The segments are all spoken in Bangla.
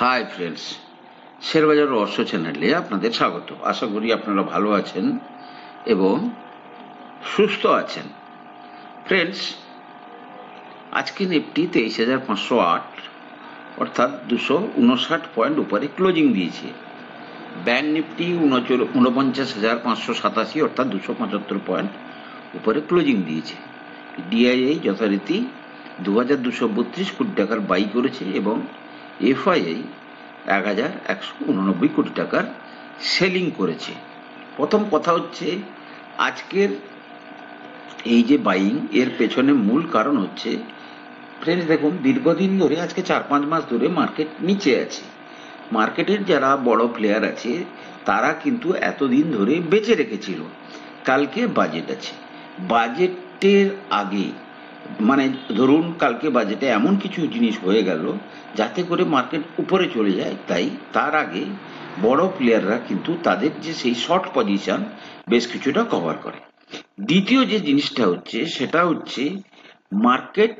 হাই ফ্রেন্ডস, শেয়ারবাজার রহস্য চ্যানেলে আপনাদের স্বাগত। আশা করি আপনারা ভালো আছেন এবং সুস্থ আছেন। ফ্রেন্ডস, আজকে নিফটি 23,508 অর্থাৎ 259 পয়েন্ট উপরে ক্লোজিং দিয়েছে। ব্যাংক নিফটি 49,587 অর্থাৎ 275 পয়েন্ট উপরে ক্লোজিং দিয়েছে। ডিআইআই যথারীতি 2,232 কোটি টাকার বাই করেছে এবং এফআইআই 1,189 কোটি টাকার সেলিং করেছে। প্রথম কথা হচ্ছে, আজকের এই যে বাইং এর পেছনে মূল কারণ হচ্ছে, ফ্রেন্ডস দেখুন, দীর্ঘদিন ধরে আজকে 4-5 মাস ধরে মার্কেট নিচে আছে। মার্কেটের যারা বড় প্লেয়ার আছে তারা কিন্তু এতদিন ধরে বেঁচে রেখেছিল। কালকে বাজেট আছে, বাজেটের আগে মানে ধরুন কালকে বাজেটে এমন কিছু জিনিস হয়ে গেল যাতে করে মার্কেট উপরে চলে যায়, তাই তার আগে বড় প্লেয়াররা কিন্তু তাদের যে সেই শর্ট পজিশন বেশ কিছুটা কভার করে। দ্বিতীয় যে জিনিসটা হচ্ছে সেটা হচ্ছে, মার্কেট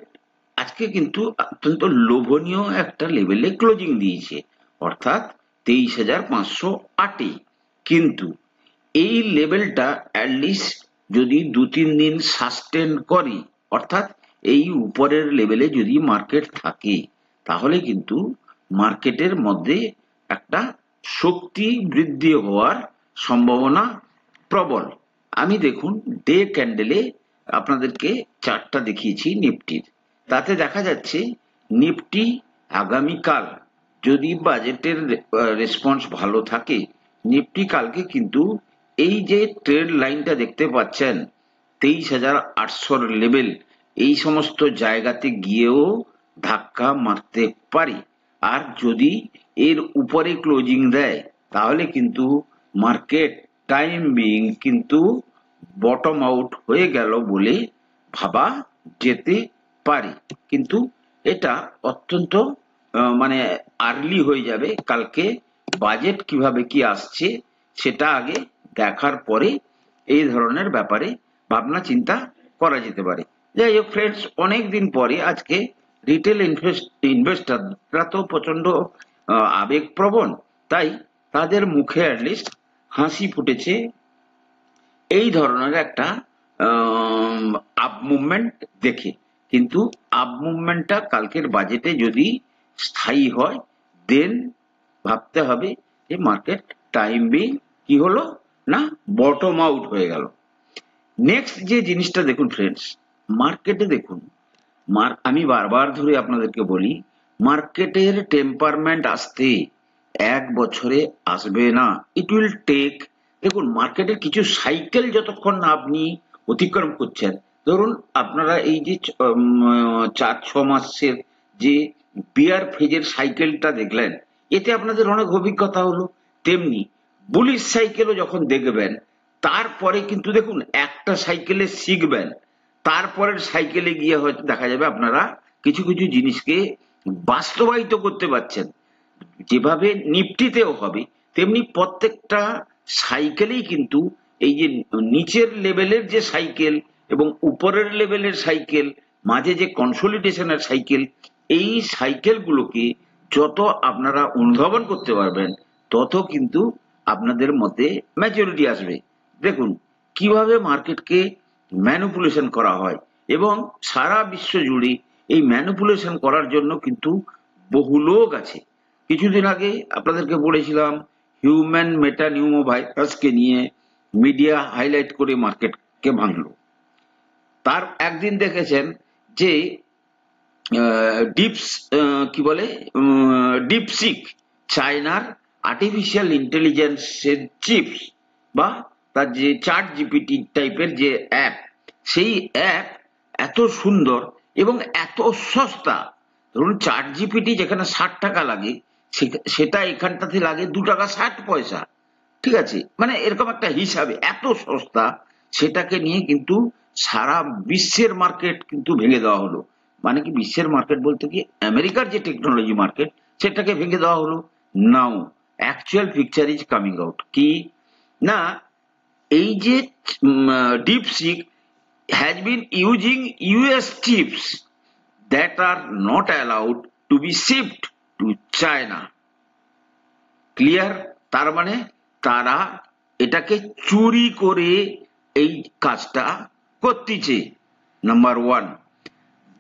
আজকে কিন্তু অত্যন্ত লোভনীয় একটা লেভেলে ক্লোজিং দিয়েছে, অর্থাৎ 23,508। কিন্তু এই লেভেলটা অ্যাটলিস্ট যদি 2-3 দিন সাস্টেন করে, অর্থাৎ এই উপরের লেভেলে যদি মার্কেট থাকে, তাহলে কিন্তু মার্কেটের মধ্যে একটা শক্তি বৃদ্ধি হওয়ার সম্ভাবনা প্রবল। আমি দেখুন ডে ক্যান্ডেলে আপনাদেরকে চার্টটা দেখিয়েছি নিফটির, তাতে দেখা যাচ্ছে নিফটি আগামীকাল যদি বাজেটের রেসপন্স ভালো থাকে, নিফটি কালকে কিন্তু এই যে ট্রেড লাইনটা দেখতে পাচ্ছেন 23,800 লেভেল, এই সমস্ত জায়গাতে গিয়েও ধাক্কা মারতে পারে। আর যদি এর উপরে ক্লোজিং দেয় তাহলে কিন্তু মার্কেট টাইম বিং কিন্তু বটম আউট হয়ে গেল বলে ভাবা যেতে পারে। কিন্তু এটা অত্যন্ত মানে আর্লি হয়ে যাবে। কালকে বাজেট কিভাবে কি আসছে সেটা আগে দেখার পরে এই ধরনের ব্যাপারে ভাবনা চিন্তা করা যেতে পারে। যাই হোক ফ্রেন্ডস, অনেকদিন পরে আজকে রিটেল ইনভেস্টররা তো প্রচন্ড আবেগপ্রবণ, তাই তাদের মুখে অ্যাটলিস্ট হাসি ফুটেছে এই ধরনের একটা আপ মুভমেন্ট দেখে। কিন্তু আপ মুভমেন্টটা কালকের বাজেটে যদি স্থায়ী হয়, দেন ভাবতে হবে যে মার্কেট টাইম বিং কি হলো না বটম আউট হয়ে গেল। নেক্সট যে জিনিসটা দেখুন ফ্রেন্ডস, মার্কেটে দেখুন, আমি বারবার ধরে আপনাদেরকে বলি, মার্কেটের টেম্পারমেন্ট আসতে 1 বছরে আসবে না, ইট উইল টেক। দেখুন মার্কেটের কিছু সাইকেল যতক্ষণ না আপনি অতিক্রম করছেন, ধরুন আপনারা এই যে 4-6 মাসের যে বিয়ার ফেজের সাইকেলটা দেখলেন, এতে আপনাদের অনেক অভিজ্ঞতা হলো। তেমনি বুলিশ সাইকেলও যখন দেখবেন, তারপরে কিন্তু দেখুন একটা সাইকেলে শিখবেন, তারপরের সাইকেলে গিয়ে হয়তো দেখা যাবে আপনারা কিছু কিছু জিনিসকে বাস্তবায়িত করতে পারছেন। যেভাবে নিফটিতেও হবে, তেমনি প্রত্যেকটা সাইকেলেই কিন্তু এই যে নিচের লেভেলের যে সাইকেল এবং উপরের লেভেলের সাইকেল, মাঝে যে কনসলিডেশনের সাইকেল, এই সাইকেলগুলোকে যত আপনারা অনুধাবন করতে পারবেন, তত কিন্তু আপনাদের মধ্যে ম্যাচুরিটি আসবে। দেখুন কিভাবে মার্কেটকে ম্যানিপুলেশন করা হয়, এবং সারা বিশ্ব জুড়ে এই ম্যানিপুলেশন করার জন্য কিন্তু বহু লোক আছে। কিছুদিন আগে আপনাদেরকে বলেছিলাম হিউম্যান মেটা নিউমো ভাইরাসকে নিয়ে মিডিয়া হাইলাইট করে মার্কেটকে ভাঙলো। তার একদিন দেখেছেন যে ডিপসিক, চায়নার আর্টিফিশিয়াল ইন্টেলিজেন্সের চিপস বা তার যে চ্যাট জিপিটি টাইপের যে অ্যাপ, সেই অ্যাপ এত সুন্দর এবং এত সস্তা। ধরুন চ্যাট জিপিটি যেখানে 60 টাকা লাগে, সেটা এখানটাতে লাগে 2 টাকা 60 পয়সা। ঠিক আছে, মানে এরকম একটা হিসাবে এত সস্তা, সেটাকে নিয়ে কিন্তু সারা বিশ্বের মার্কেট কিন্তু ভেঙে দেওয়া হলো। মানে কি, বিশ্বের মার্কেট বলতে কি আমেরিকার যে টেকনোলজি মার্কেট, সেটাকে ভেঙে দেওয়া হলো। Now actual picture is coming out কি না, এই যে DeepSeek has been using US chips that are not allowed to be shipped to China. Clear? তার মানে তারা এটাকে চুরি করে এই কাজটা করতেছে। Number one,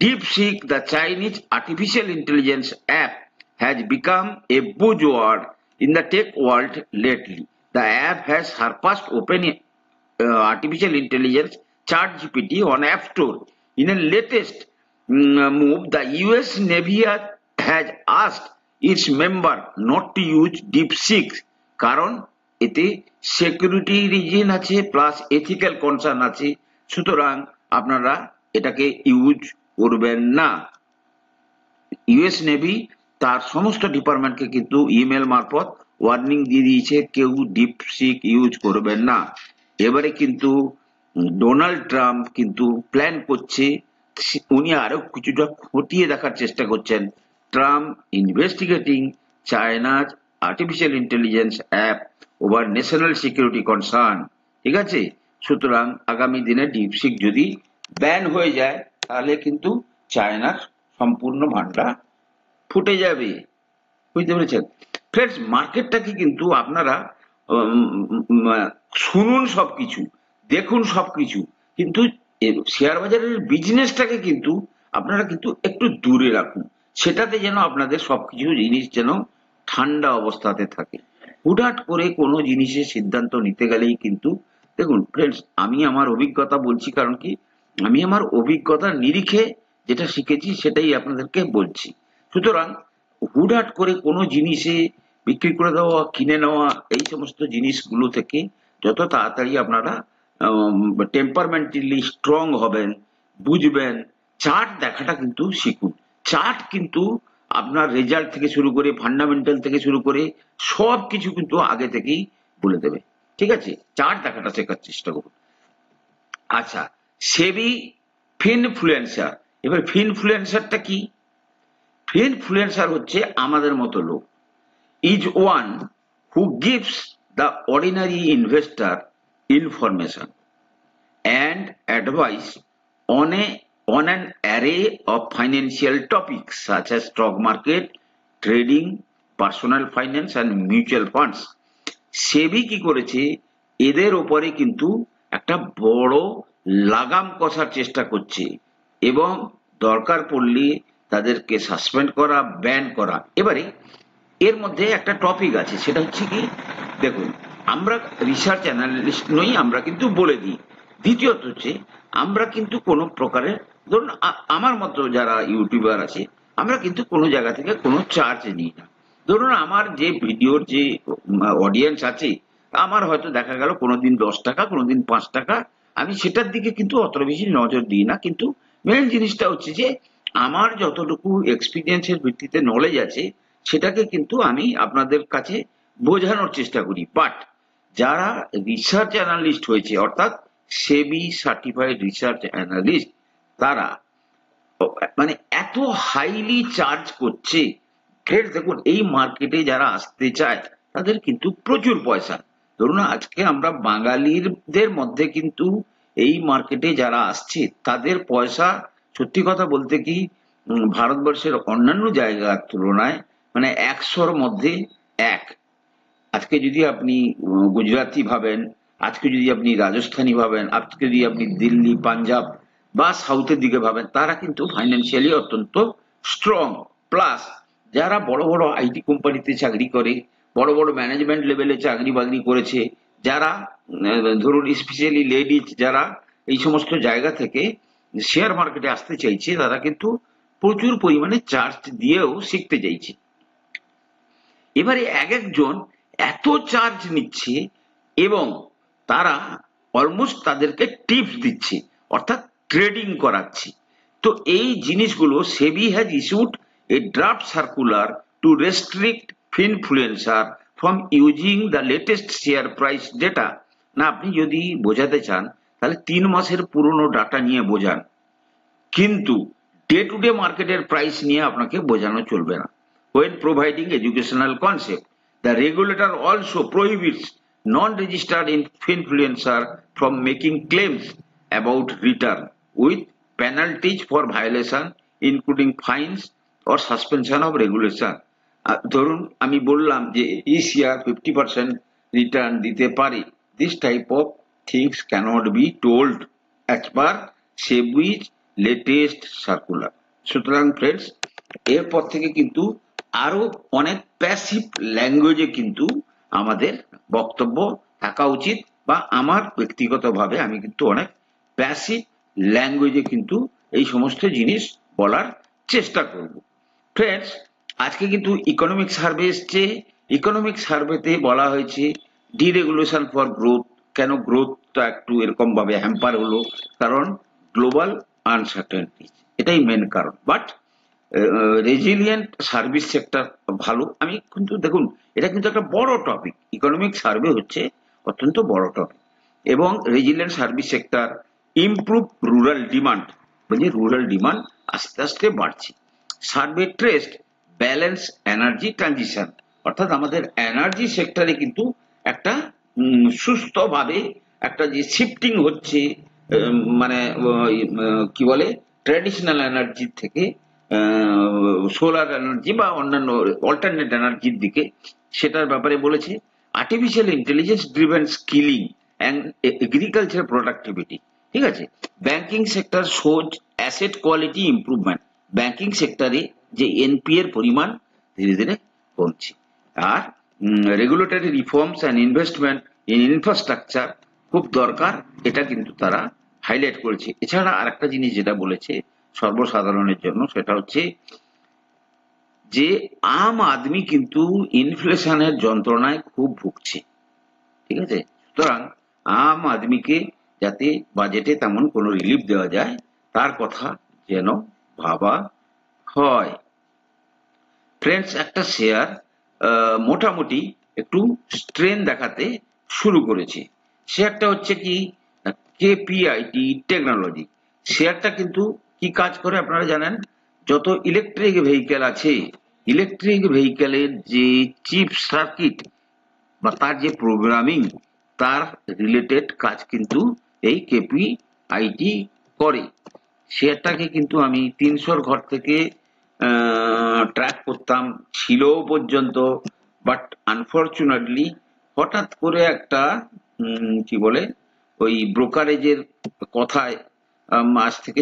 DeepSeek, the Chinese artificial intelligence app, has become a buzzword in the tech world lately. The app has surpassed Open artificial intelligence ChatGPT on App Store. In a latest move, the US Navy has asked its member not to use DeepSeek কারণ এতে সিকিউরিটি রিজন আছে প্লাস এথিক্যাল কনসার্ন আছে, সুতরাং আপনারা এটাকে ইউজ করবেন না। ইউএস নেভি তার সমস্ত ডিপার্টমেন্টকে কিন্তু ইমেল মারফত ওয়ার্নিং দিয়ে দিয়েছে কেউ ডিপসিক ইউজ করবেন না। এবারে কিন্তু ডোনাল্ড ট্রাম্প কিন্তু প্ল্যান করছে, উনি আরো কিছুটা খতিয়ে দেখার চেষ্টা করছেন। ট্রাম্প ইনভেস্টিগেটিং চায়নার artificial intelligence app over national security concern. ঠিক আছে, সুতরাং আগামী দিনে ডিপসিক যদি ব্যান হয়ে যায় তাহলে কিন্তু চায়নার সম্পূর্ণ ভান্ডা ফুটে যাবে। বুঝতে পেরেছেন ফ্রেন্ডস? মার্কেটটাকে কিন্তু আপনারা শুনুন সবকিছু, দেখুন সবকিছু, কিন্তু শেয়ার বাজারের বিজনেসটাকে কিন্তু আপনারা কিন্তু একটু দূরে রাখুন, সেটাতে যেন আপনাদের সবকিছু জিনিস যেন ঠান্ডা অবস্থাতে থাকে। হুটহাট করে কোনো জিনিসের সিদ্ধান্ত নিতে গেলেই কিন্তু দেখুন ফ্রেন্ডস, আমি আমার অভিজ্ঞতা বলছি, কারণ কি আমি আমার অভিজ্ঞতার নিরিখে যেটা শিখেছি সেটাই আপনাদেরকে বলছি। সুতরাং হুটহাট করে কোনো জিনিসে বিক্রি করে দেওয়া, কিনে নেওয়া, এই সমস্ত জিনিসগুলো থেকে যত তাড়াতাড়ি আপনারা টেম্পারমেন্টালি স্ট্রং হবেন, বুঝবেন, চার্ট দেখাটা কিন্তু শিখুন। চার্ট কিন্তু আপনার রেজাল্ট থেকে শুরু করে ফান্ডামেন্টাল থেকে শুরু করে সব কিছু কিন্তু আগে থেকেই বলে দেবে। ঠিক আছে, চার্ট দেখাটা শেখার চেষ্টা করুন। আচ্ছা, সেবি ফিনফ্লুয়েন্সার। এবার ফিনফ্লুয়েন্সারটা কি? ফিনফ্লুয়েন্সার হচ্ছে আমাদের মতো লোক, is one who gives the ordinary investor information and advice on an array of financial topics such as stock market, trading, personal finance and mutual funds. সেবি কি করেছে, এদের ওপরে কিন্তু একটা বড় লাগাম কষার চেষ্টা করছে এবং দরকার পড়লে তাদেরকে সাসপেন্ড করা, ব্যান করা। এবারে এর মধ্যে একটা টপিক আছে, সেটা হচ্ছে কি, দেখুন আমরা রিসার্চ অ্যানালিস্ট নই, আমরা কিন্তু বলে দিই। দ্বিতীয়ত হচ্ছে আমরা কিন্তু কোনো প্রকারের, ধরুন আমার মতো যারা ইউটিউবার আছে, আমরা কিন্তু কোনো জায়গা থেকে কোনো চার্জ নিই না। ধরুন আমার যে ভিডিওর যে অডিয়েন্স আছে, আমার হয়তো দেখা গেল কোনোদিন 10 টাকা, কোনোদিন 5 টাকা, আমি সেটার দিকে কিন্তু অত বেশি নজর দিই না। কিন্তু মেন জিনিসটা হচ্ছে যে আমার যতটুকু এক্সপিরিয়েন্সের ভিত্তিতে নলেজ আছে সেটাকে কিন্তু আমি আপনাদের কাছে বোঝানোর চেষ্টা করি। বাট যারা রিসার্চ অ্যানালিস্ট হয়েছে, অর্থাৎ সেবি সার্টিফাইড রিসার্চ অ্যানালিস্ট, তারা মানে এত হাইলি চার্জ করছে। দেখুন এই মার্কেটে যারা আসতে চায় তাদের কিন্তু প্রচুর পয়সা। ধরুন আজকে আমরা বাঙালিদের মধ্যে কিন্তু এই মার্কেটে যারা আসছে তাদের পয়সা, সত্যি কথা বলতে কি, ভারতবর্ষের অন্যান্য জায়গার তুলনায় মানে 100-র মধ্যে 1। আজকে যদি আপনি গুজরাটি ভাবেন, আজকে যদি আপনি রাজস্থানী ভাবেন, আজকে যদি আপনি দিল্লি, পাঞ্জাব বা সাউথের দিকে ভাবেন, তারা কিন্তু ফাইন্যান্সিয়ালি অত্যন্ত স্ট্রং। প্লাস যারা বড় বড় আইটি কোম্পানিতে চাকরি করে, বড় বড় ম্যানেজমেন্ট লেভেলে চাকরি বাকরি করেছে, যারা ধরুন স্পেশালি লেডিজ যারা এই সমস্ত জায়গা থেকে শেয়ার মার্কেটে আসতে চাইছে, তারা কিন্তু প্রচুর পরিমাণে চার্জ দিয়েও শিখতে চাইছে। এবারে এক একজন এত চার্জ নিচ্ছে এবং তারা অলমোস্ট তাদেরকে টিপস দিচ্ছে, অর্থাৎ ট্রেডিং করাচ্ছে। তো এই জিনিসগুলো SEBI has issued a draft circular to restrict finfluencer from using the latest share price data. না, আপনি যদি বোঝাতে চান তাহলে 3 মাসের পুরনো ডাটা নিয়ে বোঝান, কিন্তু ডে টু ডে মার্কেটের প্রাইস নিয়ে আপনাকে বোঝানো চলবে না। When providing educational concept, the regulator also prohibits non-registered influencer from making claims about return, with penalties for violation, including fines or suspension of regulation. ধরুন আমি বললাম যে এই শেয়ার 50% রিটার্ন দিতে পারে, this type of things cannot be told as per সেবির লেটেস্ট সার্কুলার। সুতরাং ফ্রেন্ডস, এরপর থেকে কিন্তু আরো অনেক প্যাসিভ ল্যাঙ্গুয়েজে কিন্তু আমাদের বক্তব্য থাকা উচিত, বা আমার ব্যক্তিগতভাবে আমি কিন্তু অনেক প্যাসিভ ল্যাঙ্গুয়েজে কিন্তু এই সমস্ত জিনিস বলার চেষ্টা করব। ফ্রেন্ডস, আজকে কিন্তু ইকোনমিক সার্ভে এসছে। ইকোনমিক সার্ভেতে বলা হয়েছে ডিরেগুলেশন ফর গ্রোথ। কেন গ্রোথটা একটু এরকম ভাবে হ্যাম্পার হলো? কারণ গ্লোবাল আনসার্টেনিটি, এটাই মেন কারণ। বাট রেজিলিয়েন্ট সার্ভিস সেক্টর ভালো। আমি কিন্তু দেখুন, এটা কিন্তু একটা বড় টপিক। ইকোনমিক সার্ভে হচ্ছে অত্যন্ত বড় টপিক। এবং resilient service sector, improve rural demand, মানে রুরাল ডিমান্ড আস্তে আস্তে বাড়ছে। সার্ভে ট্রেস্ট ব্যালেন্স এনার্জি ট্রানজিশন, অর্থাৎ আমাদের এনার্জি সেক্টরে কিন্তু একটা সুস্থভাবে একটা যে শিফটিং হচ্ছে, মানে কি বলে, ট্র্যাডিশনাল এনার্জি থেকে সোলার এনার্জি বা অন্যান্য অল্টারনেট এনার্জির দিকে, সেটার ব্যাপারে বলেছে। Artificial intelligence driven skilling and agriculture productivity, ঠিক আছে। Banking sector shows asset quality improvement, banking সেক্টরে যে এনপি এর পরিমাণ ধীরে ধীরে কমছে। আর regulatory reforms and investment in infrastructure খুব দরকার, এটা কিন্তু তারা হাইলাইট করেছে। এছাড়া আরেকটা জিনিস যেটা বলেছে সর্বসাধারণের জন্য, সেটা হচ্ছে যে আম আদমি কিন্তু ইনফ্লেশনের যন্ত্রণায় খুব ভুগছে, ঠিক আছে। সুতরাং আম আদমিকে যাতে বাজেটে তেমন কোনো রিলিফ দেওয়া যায়, তার কথা যেন ভাবা হয়। ফ্রেন্ডস, একটা শেয়ার মোটামুটি একটু স্ট্রেন দেখাতে শুরু করেছে। শেয়ারটা হচ্ছে কি, কেপিআইটি টেকনোলজি। শেয়ারটা কিন্তু কি কাজ করে আপনারা জানেন? যত ইলেকট্রিক ভেহিকেল আছে, ইলেকট্রিক ভেহিকেলের যে চিপ সার্কিট বা তার যে প্রোগ্রামিং, তার রিলেটেড কাজ কিন্তু এই কেপিআইটি করে। শেয়ারটাকে কিন্তু আমি 300 ঘর থেকে ট্র্যাক করতাম, ছিল পর্যন্ত। বাট আনফরচুনেটলি হঠাৎ করে একটা কি বলে, ওই ব্রোকারেজের কথায় আজ থেকে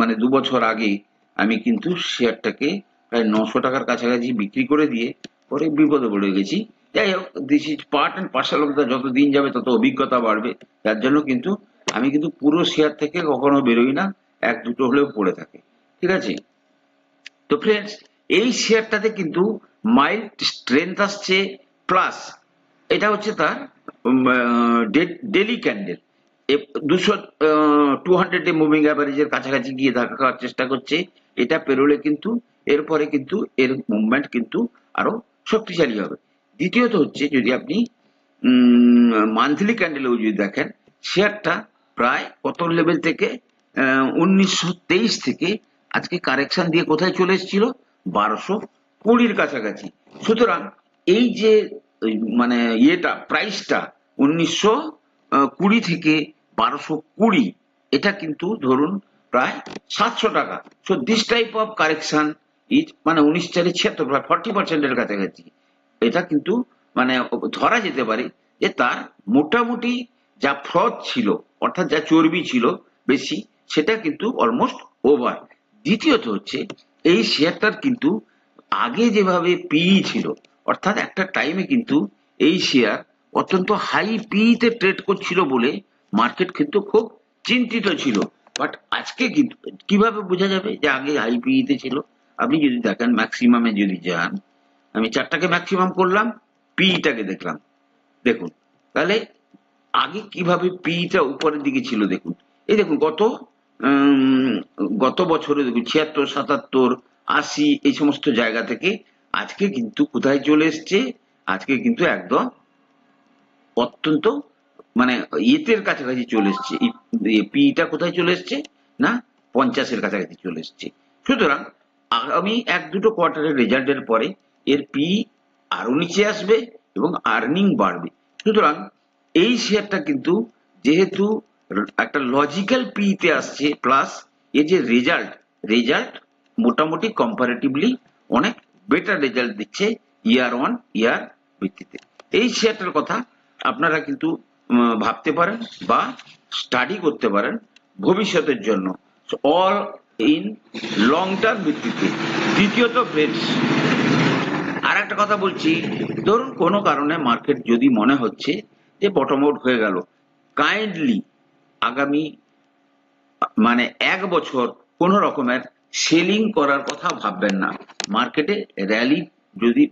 মানে 2 বছর আগে আমি কিন্তু শেয়ারটাকে প্রায় 900 টাকার কাছাকাছি বিক্রি করে দিয়ে পরে বিপদে পড়ে গেছি। যাই হোক, this is part and parcel of the, যত দিন যাবে তত অভিজ্ঞতা বাড়বে। যার জন্য কিন্তু আমি কিন্তু পুরো শেয়ার থেকে কখনো বেরোই না, এক দুটো হলেও পড়ে থাকে, ঠিক আছে। তো ফ্রেন্ডস, এই শেয়ারটাতে কিন্তু মাইল্ড স্ট্রেংথ আসছে, প্লাস এটা হচ্ছে তার ডেলি ক্যান্ডেল 200 মুভিং অ্যাভারেজের কাছাকাছি গিয়ে থাকার চেষ্টা করছে। এটা পেরোলে কিন্তু এরপরে কিন্তু এর মুভমেন্ট কিন্তু আরো শক্তিশালী হবে। দ্বিতীয়ত হচ্ছে, যদি আপনি মান্থলি ক্যান্ডেলেও যদি দেখেন, শেয়ারটা প্রায় কত লেভেল থেকে 1923 থেকে আজকে কারেকশন দিয়ে কোথায় চলে এসেছিল, 1220 কাছাকাছি। সুতরাং এই যে মানে ইয়েটা, প্রাইসটা 1920 থেকে 1220, এটা কিন্তু ধরুন প্রায় 700 টাকা। So this type of correction is মানে 1976, প্রায় 40% এর কাছাকাছি। এটা কিন্তু মানে ধরা যেতে পারে যে তার মোটামুটি যা ফ্রড ছিল, অর্থাৎ যা চর্বি ছিল বেশি, সেটা কিন্তু অলমোস্ট ওভার। দ্বিতীয়ত হচ্ছে, এই শেয়ারটার কিন্তু আগে যেভাবে পিই ছিল, অর্থাৎ একটা টাইমে কিন্তু এই শেয়ার অত্যন্ত হাই পিইতে ট্রেড করছিল বলে মার্কেট কিন্তু খুব চিন্তিত ছিল। বাট আজকে কিন্তু কিভাবে বোঝা যাবে যে আগে হাই পিইতে ছিল? আপনি যদি দেখেন, ম্যাক্সিমামে যদি যান, আমি চারটাকে ম্যাক্সিমাম করলাম, পিইটাকে দেখলাম, দেখুন তাহলে আগে কিভাবে পিইটা উপরের দিকে ছিল দেখুন। এই দেখুন গত বছরে দেখুন 76, 77, 80 এই সমস্ত জায়গা থেকে আজকে কিন্তু কোথায় চলে এসছে? আজকে কিন্তু একদম অত্যন্ত মানে ইয়েতের কাছাকাছি চলে এসছে। পিইটা কোথায় চলে এসছে না, 50-এর কাছাকাছি চলে এসছে। সুতরাং আগামী 1-2 কোয়ার্টারের রেজাল্টের পরে এর পি আরো নিচে আসবে এবং আর্নিং বাড়বে। সুতরাং এই শেয়ারটা কিন্তু যেহেতু একটা লজিক্যাল পিতে আসছে, প্লাস এর যে রেজাল্ট মোটামুটি কম্পারেটিভলি অনেক বেটার রেজাল্ট দিচ্ছে ইয়ার ওয়ান ইয়ার ভিত্তিতে। এই শেয়ারটার কথা আপনারা কিন্তু ভাবতে পারেন বা স্টাডি করতে পারেন ভবিষ্যতের জন্য, অল ইন লং টার্ম ভিত্তিতে। দ্বিতীয়ত ফ্রেন্ডস, আর একটা কথা বলছি, ধরুন কোনো কারণে মার্কেট যদি মনে হচ্ছে যে বটম আউট হয়ে গেল, কাইন্ডলি আগামী মানে 1 বছর কোন রকমের সেলিং করার কথা ভাববেন না। মার্কেটে র্যালি যদি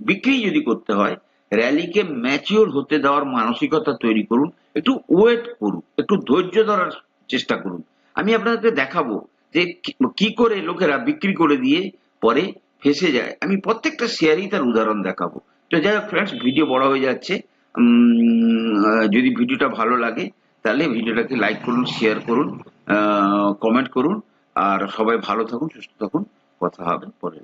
করতে হয়, র্যালিকে ম্যাচিওর হতে দেওয়ার মানসিকতা তৈরি করুন, একটু ওয়েট করুন, একটু ধৈর্য ধরার চেষ্টা করুন। আমি আপনাদেরকে দেখাবো যে কি করে লোকেরা বিক্রি করে দিয়ে পরে ফেসে যায়। আমি প্রত্যেকটা শেয়ারই তার উদাহরণ দেখাবো। তো যাই হোক ফ্রেন্ডস, ভিডিও বড় হয়ে যাচ্ছে। যদি ভিডিওটা ভালো লাগে তাহলে ভিডিওটাকে লাইক করুন, শেয়ার করুন, কমেন্ট করুন, আর সবাই ভালো থাকুন, সুস্থ থাকুন। কথা হবে পরে।